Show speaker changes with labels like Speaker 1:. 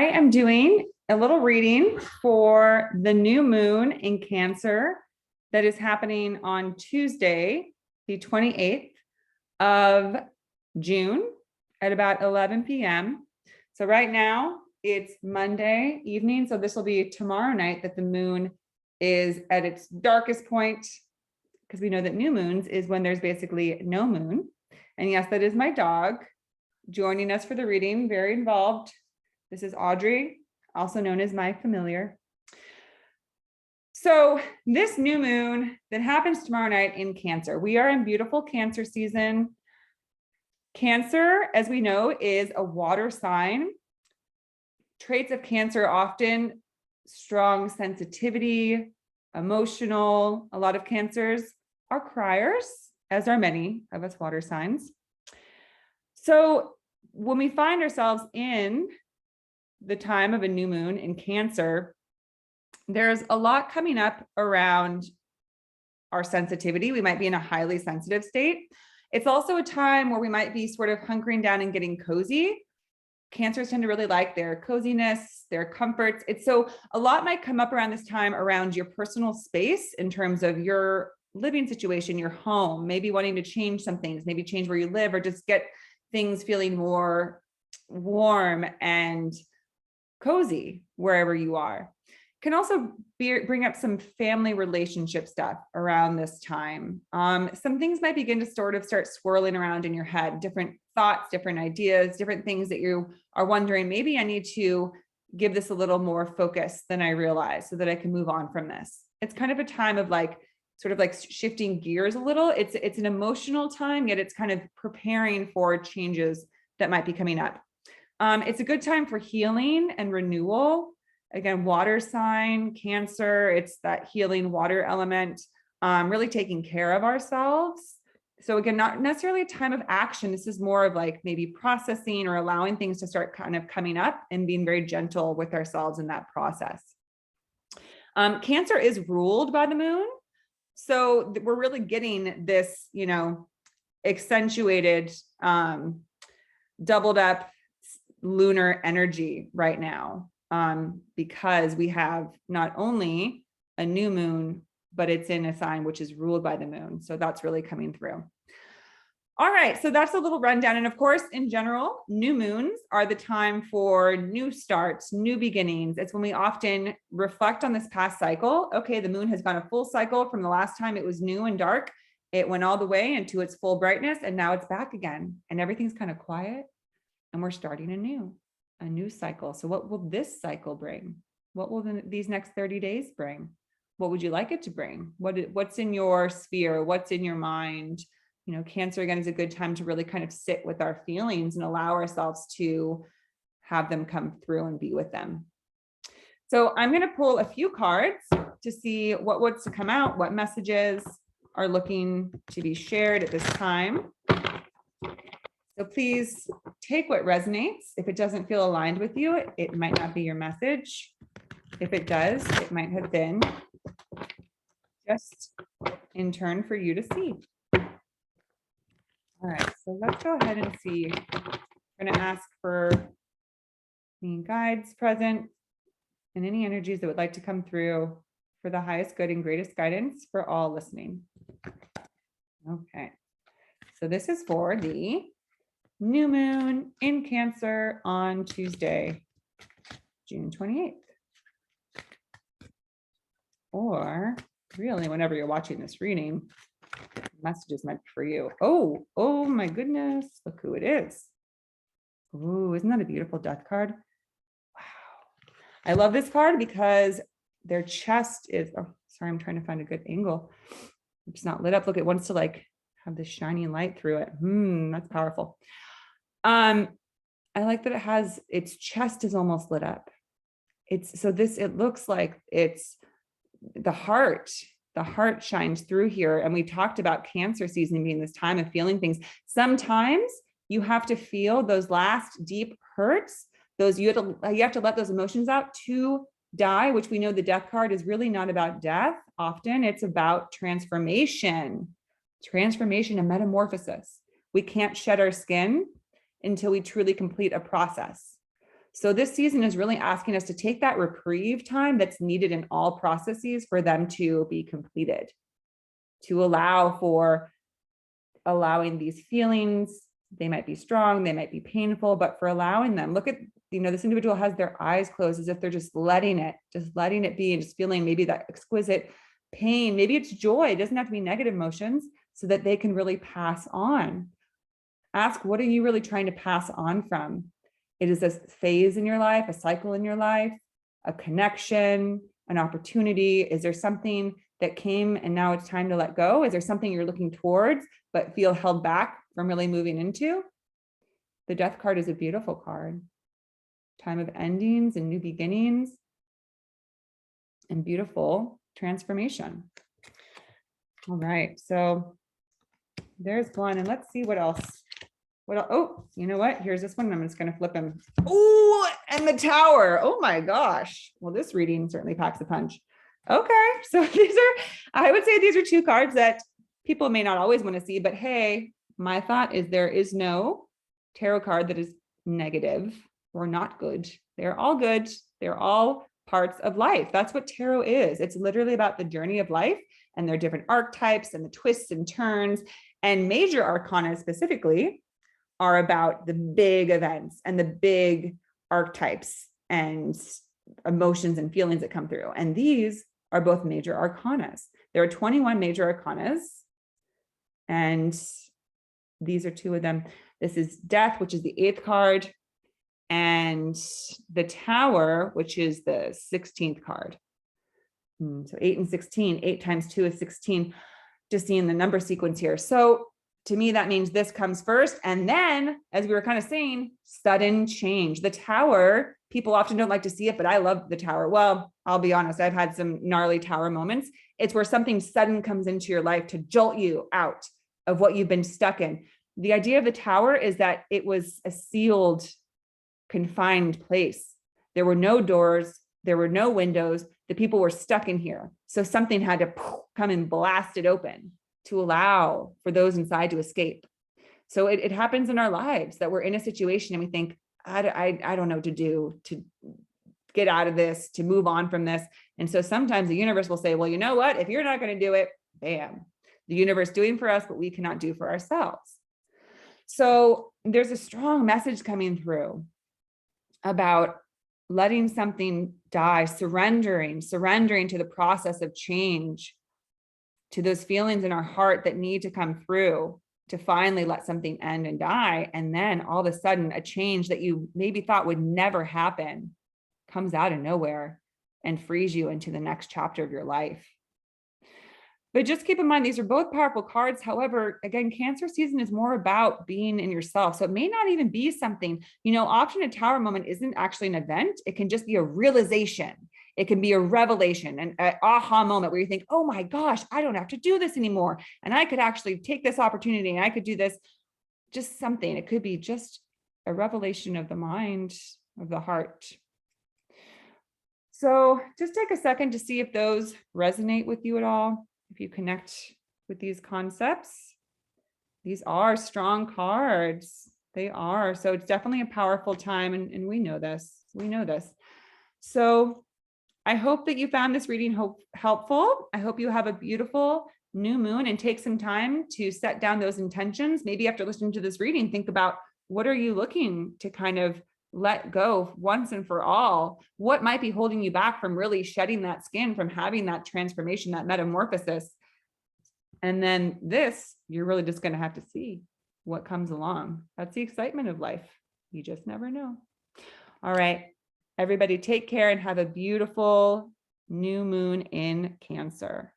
Speaker 1: I am doing a little reading for the new moon in Cancer that is happening on Tuesday, the 28th of June at about 11 p.m. So right now it's Monday evening. So this will be tomorrow night that the moon is at its darkest point, because we know that new moons is when there's basically no moon. And yes, that is my dog joining us for the reading, very involved. This is Audrey, also known as my familiar. So this new moon that happens tomorrow night in Cancer, we are in beautiful Cancer season. Cancer, as we know, is a water sign. Traits of Cancer often strong sensitivity, emotional. A lot of Cancers are criers, as are many of us water signs. So when we find ourselves in the time of a new moon in Cancer, there's a lot coming up around our sensitivity. We might be in a highly sensitive state. It's also a time where we might be sort of hunkering down and getting cozy. Cancers tend to really like their coziness, their comforts. So a lot might come up around this time around your personal space in terms of your living situation, your home, maybe wanting to change some things, maybe change where you live, or just get things feeling more warm and cozy wherever you are. Can also bring up some family relationship stuff around this time. Some things might begin to sort of start swirling around in your head, different thoughts, different ideas, different things that you are wondering, maybe I need to give this a little more focus than I realized so that I can move on from this. It's kind of a time of sort of shifting gears a little. It's an emotional time, yet it's kind of preparing for changes that might be coming up. It's a good time for healing and renewal. Again, water sign, Cancer, it's that healing water element, really taking care of ourselves. So again, not necessarily a time of action. This is more of maybe processing or allowing things to start kind of coming up and being very gentle with ourselves in that process. Cancer is ruled by the moon. So we're really getting this, accentuated, doubled up lunar energy right now, because we have not only a new moon, but it's in a sign which is ruled by the moon. So that's really coming through. All right, so that's a little rundown. And of course, in general, new moons are the time for new starts, new beginnings. It's when we often reflect on this past cycle. Okay, the moon has gone a full cycle from the last time it was new and dark. It went all the way into its full brightness, and now it's back again. And everything's kind of quiet, and we're starting a new cycle. So what will this cycle bring? What will these next 30 days bring? What would you like it to bring? What's in your sphere? What's in your mind? Cancer, again, is a good time to really kind of sit with our feelings and allow ourselves to have them come through and be with them. So I'm going to pull a few cards to see what's to come out, what messages are looking to be shared at this time. So please take what resonates. If it doesn't feel aligned with you, it might not be your message. If it does, it might have been just in turn for you to see. All right, so let's go ahead and see. I'm going to ask for any guides present and any energies that would like to come through for the highest good and greatest guidance for all listening. Okay, so this is for the new moon in Cancer on Tuesday, June 28th. Or really, whenever you're watching this reading, messages meant for you. Oh my goodness, look who it is. Ooh, isn't that a beautiful death card? Wow. I love this card because their chest is, oh, sorry, I'm trying to find a good angle. It's not lit up. Look, it wants to have this shining light through it. That's powerful. I like that it has, its chest is almost lit up. It looks like it's the heart shines through here. And we talked about Cancer season being this time of feeling things. Sometimes you have to feel those last deep hurts, you have to let those emotions out to die, which we know the death card is really not about death. Often it's about transformation and metamorphosis. We can't shed our skin until we truly complete a process. So this season is really asking us to take that reprieve time that's needed in all processes for them to be completed, to allow for allowing these feelings. They might be strong, they might be painful, but for allowing them. Look at, this individual has their eyes closed as if they're just letting it be, and just feeling maybe that exquisite pain. Maybe it's joy. It doesn't have to be negative emotions, so that they can really pass on. Ask, what are you really trying to pass on from? It is a phase in your life, a cycle in your life, a connection, an opportunity. Is there something that came and now it's time to let go? Is there something you're looking towards but feel held back from really moving into? The Death card is a beautiful card. Time of endings and new beginnings and beautiful transformation. All right, so there's one, and let's see what else. Oh, you know what? Here's this one. I'm just going to flip him. Oh, and the Tower. Oh my gosh. Well, this reading certainly packs a punch. Okay, so I would say these are two cards that people may not always want to see, but hey, my thought is there is no tarot card that is negative or not good. They're all good. They're all parts of life. That's what tarot is. It's literally about the journey of life, and their different archetypes and the twists and turns, and major arcana specifically are about the big events and the big archetypes and emotions and feelings that come through. And these are both major arcanas. There are 21 major arcanas, and these are two of them. This is Death, which is the 8th card, and the Tower, which is the 16th card. So 8 and 16, 8 times 2 is 16, just seeing the number sequence here. So to me, that means this comes first. And then, as we were kind of saying, sudden change. The Tower, people often don't like to see it, but I love the Tower. Well, I'll be honest, I've had some gnarly Tower moments. It's where something sudden comes into your life to jolt you out of what you've been stuck in. The idea of the Tower is that it was a sealed, confined place. There were no doors, there were no windows. The people were stuck in here. So something had to come and blast it open to allow for those inside to escape. So it happens in our lives that we're in a situation and we think, I don't know what to do to get out of this, to move on from this. And so sometimes the universe will say, well, you know what? If you're not going to do it, bam, the universe doing for us what we cannot do for ourselves. So there's a strong message coming through about letting something die, surrendering to the process of change, to those feelings in our heart that need to come through to finally let something end and die. And then all of a sudden, a change that you maybe thought would never happen comes out of nowhere and frees you into the next chapter of your life. But just keep in mind, these are both powerful cards. However, again, Cancer season is more about being in yourself. So it may not even be something, often a Tower moment isn't actually an event. It can just be a realization. It can be a revelation, an aha moment where you think, oh my gosh, I don't have to do this anymore. And I could actually take this opportunity and I could do this, just something. It could be just a revelation of the mind, of the heart. So just take a second to see if those resonate with you at all. If you connect with these concepts, these are strong cards. They are. So it's definitely a powerful time. And we know this. So I hope that you found this reading helpful. I hope you have a beautiful new moon and take some time to set down those intentions. Maybe after listening to this reading, think about, what are you looking to kind of let go once and for all? What might be holding you back from really shedding that skin, from having that transformation, that metamorphosis? And then this, you're really just going to have to see what comes along. That's the excitement of life. You just never know. All right, everybody, take care and have a beautiful new moon in Cancer.